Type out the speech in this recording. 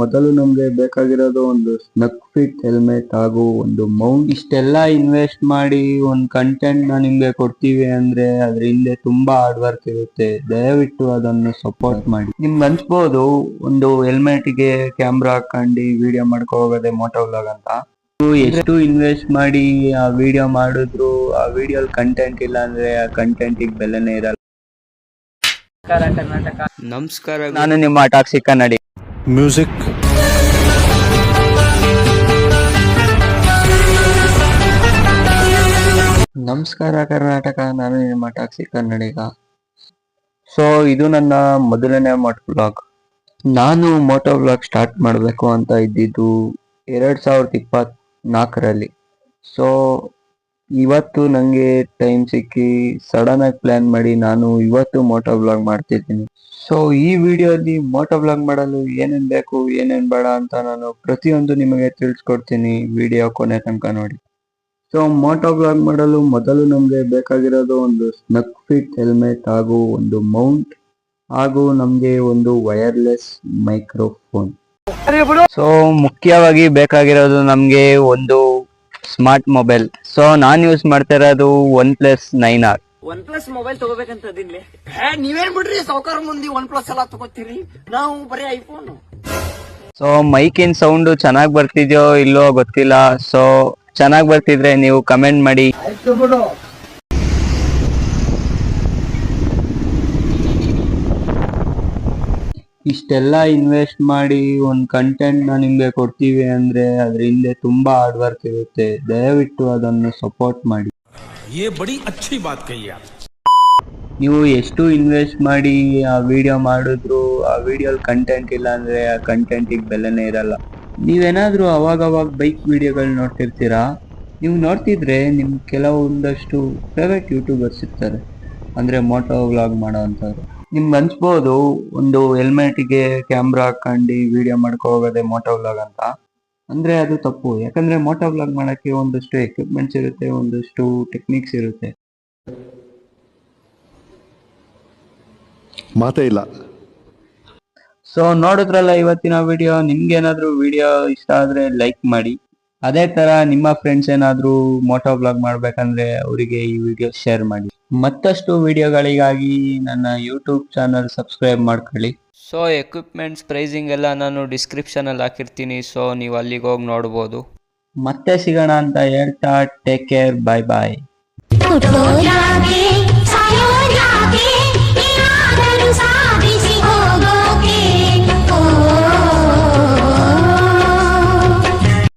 ಮೊದಲು ನಮ್ಗೆ ಬೇಕಾಗಿರೋದು ಒಂದು ಸ್ನಗ್ ಫಿಟ್ ಹೆಲ್ಮೆಟ್ ಹಾಗೂ ಒಂದು ಮೌಂಟ್. ಇಷ್ಟೆಲ್ಲ ಇನ್ವೆಸ್ಟ್ ಮಾಡಿ ಒಂದು ಕಂಟೆಂಟ್ ನ ನಿಮ್ಗೆ ಕೊಡ್ತೀವಿ ಅಂದ್ರೆ ಅದ್ರ ಹಿಂದೆ ತುಂಬಾ ಹಾರ್ಡ್ ವರ್ಕ್ ಇರುತ್ತೆ. ದಯವಿಟ್ಟು ಅದನ್ನು ಸಪೋರ್ಟ್ ಮಾಡಿ. ನಿಮ್ಗೆ ಅನ್ಸ್ಬೋದು ಒಂದು ಹೆಲ್ಮೆಟ್ ಗೆ ಕ್ಯಾಮ್ರಾ ಹಾಕೊಂಡು ವಿಡಿಯೋ ಮಾಡ್ಕೊ ಹೋಗೋದೆ ಮೋಟೋ ವ್ಲಾಗ್ ಅಂತ. ನೀವು ಎಷ್ಟು ಇನ್ವೆಸ್ಟ್ ಮಾಡಿ ಆ ವಿಡಿಯೋ ಮಾಡಿದ್ರು ಆ ವಿಡಿಯೋ ಕಂಟೆಂಟ್ ಇಲ್ಲ ಅಂದ್ರೆ ಆ ಕಂಟೆಂಟ್ ಬೆಲೆನೇ ಇರಲ್ಲ. ನಮಸ್ಕಾರ, ನಾನು ನಿಮ್ಮ ಟಾಕ್ಸಿಕ್ ಕನ್ನಡಿ. ಮ್ಯೂಸಿಕ್ ನಮಸ್ಕಾರ ಕರ್ನಾಟಕ, ನಾನು ನಿಮ್ಮ ಟಾಕ್ಸಿಕ್ ಕನ್ನಡಿಗ. ಸೊ ಇದು ನನ್ನ ಮೊದಲನೇ ಮೋಟೋ ವ್ಲಾಗ್. ನಾನು ಮೋಟೋ ವ್ಲಾಗ್ ಸ್ಟಾರ್ಟ್ ಮಾಡಬೇಕು ಅಂತ ಇದ್ದಿದ್ದು 2024ರಲ್ಲಿ. ಸೊ ಇವತ್ತು ನನಗೆ ಟೈಮ್ ಸಿಕ್ಕಿ ಸಡನ್ ಆಗಿ ಪ್ಲಾನ್ ಮಾಡಿ ನಾನು ಇವತ್ತು ಮೋಟೋ ವ್ಲಾಗ್ ಮಾಡ್ತಿದ್ದೀನಿ. ಸೊ ಈ ವಿಡಿಯೋಲಿ ಮೋಟೋ ವ್ಲಾಗ್ ಮಾಡಲು ಏನೇನ್ ಬೇಕು ಏನೇನ್ ಬೇಡ ಅಂತ ನಾನು ಪ್ರತಿಯೊಂದು ನಿಮಗೆ ತಿಳಿಸ್ಕೊಡ್ತೀನಿ. ವಿಡಿಯೋ ಕೊನೆ ತನಕ ನೋಡಿ. ಸೊ ಮೋಟೋ ವ್ಲಾಗ್ ಮಾಡಲು ಮೊದಲು ನಮ್ಗೆ ಬೇಕಾಗಿರೋದು ಒಂದು ಸ್ನಗ್ ಫಿಟ್ ಹೆಲ್ಮೆಟ್ ಹಾಗೂ ಒಂದು ಮೌಂಟ್ ಹಾಗೂ ನಮ್ಗೆ ಒಂದು ವೈರ್ಲೆಸ್ ಮೈಕ್ರೋಫೋನ್. ಸೊ ಮುಖ್ಯವಾಗಿ ಬೇಕಾಗಿರೋದು ನಮ್ಗೆ ಒಂದು ಸ್ಮಾರ್ಟ್ ಮೊಬೈಲ್. ಸೊ ನಾನ್ ಯೂಸ್ ಮಾಡ್ತಾ ಇರೋದು OnePlus 9R. OnePlus ಮೊಬೈಲ್ ತಗೋಬೇಕಂತ ಅದಿನ್ಲೆ. ನೀವೇನ್ ಬಿಡ್ರಿ ಸಾವುಕಾರ ಮಂದಿ OnePlus ಎಲ್ಲ ತಗೋತೀರಿ, ನಾವು ಬರೀ ಐಫೋನ್. ಸೊ ಮೈಕಿನ್ ಸೌಂಡ್ ಚೆನ್ನಾಗಿ ಬರ್ತಿದ್ಯೋ ಇಲ್ಲೋ ಗೊತ್ತಿಲ್ಲ. ಸೊ ಚೆನ್ನಾಗಿ ಬರ್ತಿದ್ರೆ ನೀವು ಕಮೆಂಟ್ ಮಾಡಿ. ಇಷ್ಟೆಲ್ಲ ಇನ್ವೆಸ್ಟ್ ಮಾಡಿ ಒಂದು ಕಂಟೆಂಟ್ ನ ನಿಮ್ಗೆ ಕೊಡ್ತೀವಿ ಅಂದ್ರೆ ಅದ್ರ ಹಿಂದೆ ತುಂಬಾ ಹಾರ್ಡ್ ವರ್ಕ್ ಇರುತ್ತೆ. ದಯವಿಟ್ಟು ಅದನ್ನು ಸಪೋರ್ಟ್ ಮಾಡಿ. ನೀವು ಎಷ್ಟು ಇನ್ವೆಸ್ಟ್ ಮಾಡಿ ಆ ವಿಡಿಯೋ ಮಾಡಿದ್ರು ಆ ವಿಡಿಯೋ ಕಂಟೆಂಟ್ ಇಲ್ಲ ಅಂದ್ರೆ ಆ ಕಂಟೆಂಟ್ ಬೆಲೆನೇ ಇರಲ್ಲ. ನೀವೇನಾದ್ರೂ ಅವಾಗವಾಗ ಬೈಕ್ ವಿಡಿಯೋಗಳು ನೋಡ್ತಿರ್ತೀರಾ. ನೀವು ನೋಡ್ತಿದ್ರೆ ನಿಮ್ ಕೆಲವೊಂದಷ್ಟು ಪ್ರೈವೇಟ್ ಯೂಟ್ಯೂಬರ್ಸ್ ಇರ್ತಾರೆ, ಅಂದ್ರೆ ಮೋಟೋ ವ್ಲಾಗ್ ಮಾಡೋ ಅಂತವ್ರು. ನಿಮ್ಗೆ ಅನ್ಸ್ಬೋದು ಒಂದು ಹೆಲ್ಮೆಟ್ ಗೆ ಕ್ಯಾಮ್ರಾ ಹಾಕೊಂಡು ವಿಡಿಯೋ ಮಾಡ್ಕೊ ಹೋಗೋದೆ ಮೋಟೋ ವ್ಲಾಗ್ ಅಂತ. ಅಂದ್ರೆ ಅದು ತಪ್ಪು. ಯಾಕಂದ್ರೆ ಮೋಟೋ ವ್ಲಾಗ್ ಮಾಡಕ್ಕೆ ಒಂದಷ್ಟು ಎಕ್ವಿಪ್ಮೆಂಟ್ಸ್ ಇರುತ್ತೆ, ಒಂದಷ್ಟು ಟೆಕ್ನಿಕ್ಸ್ ಇರುತ್ತೆ. ಮಾತೇ ಇಲ್ಲ. ಸೊ ನೋಡಿದ್ರಲ್ಲ ಇವತ್ತಿನ ವಿಡಿಯೋ. ನಿಮ್ಗೇನಾದ್ರೂ ವಿಡಿಯೋ ಇಷ್ಟ ಆದ್ರೆ ಲೈಕ್ ಮಾಡಿ. ಅದೇ ತರ ನಿಮ್ಮ ಫ್ರೆಂಡ್ಸ್ ಏನಾದ್ರೂ ಮೋಟೋ ವ್ಲಾಗ್ ಮಾಡ್ಬೇಕಂದ್ರೆ ಅವರಿಗೆ ಈ ವಿಡಿಯೋ ಶೇರ್ ಮಾಡಿ. ಮತ್ತಷ್ಟು ವಿಡಿಯೋಗಳಿಗಾಗಿ ನನ್ನ ಯೂಟ್ಯೂಬ್ ಚಾನಲ್ ಸಬ್ಸ್ಕ್ರೈಬ್ ಮಾಡ್ಕೊಳ್ಳಿ. ಸೊ ಎಕ್ವಿಪ್ಮೆಂಟ್ಸ್ ಪ್ರೈಸಿಂಗ್ ಎಲ್ಲ ನಾನು ಡಿಸ್ಕ್ರಿಪ್ಷನ್ ಅಲ್ಲಿ ಹಾಕಿರ್ತೀನಿ. ಸೊ ನೀವು ಅಲ್ಲಿಗೆ ಹೋಗಿ ನೋಡ್ಬೋದು. ಮತ್ತೆ ಸಿಗೋಣ ಅಂತ ಹೇಳ್ತಾ ಟೇಕ್ ಕೇರ್, ಬಾಯ್ ಬಾಯ್.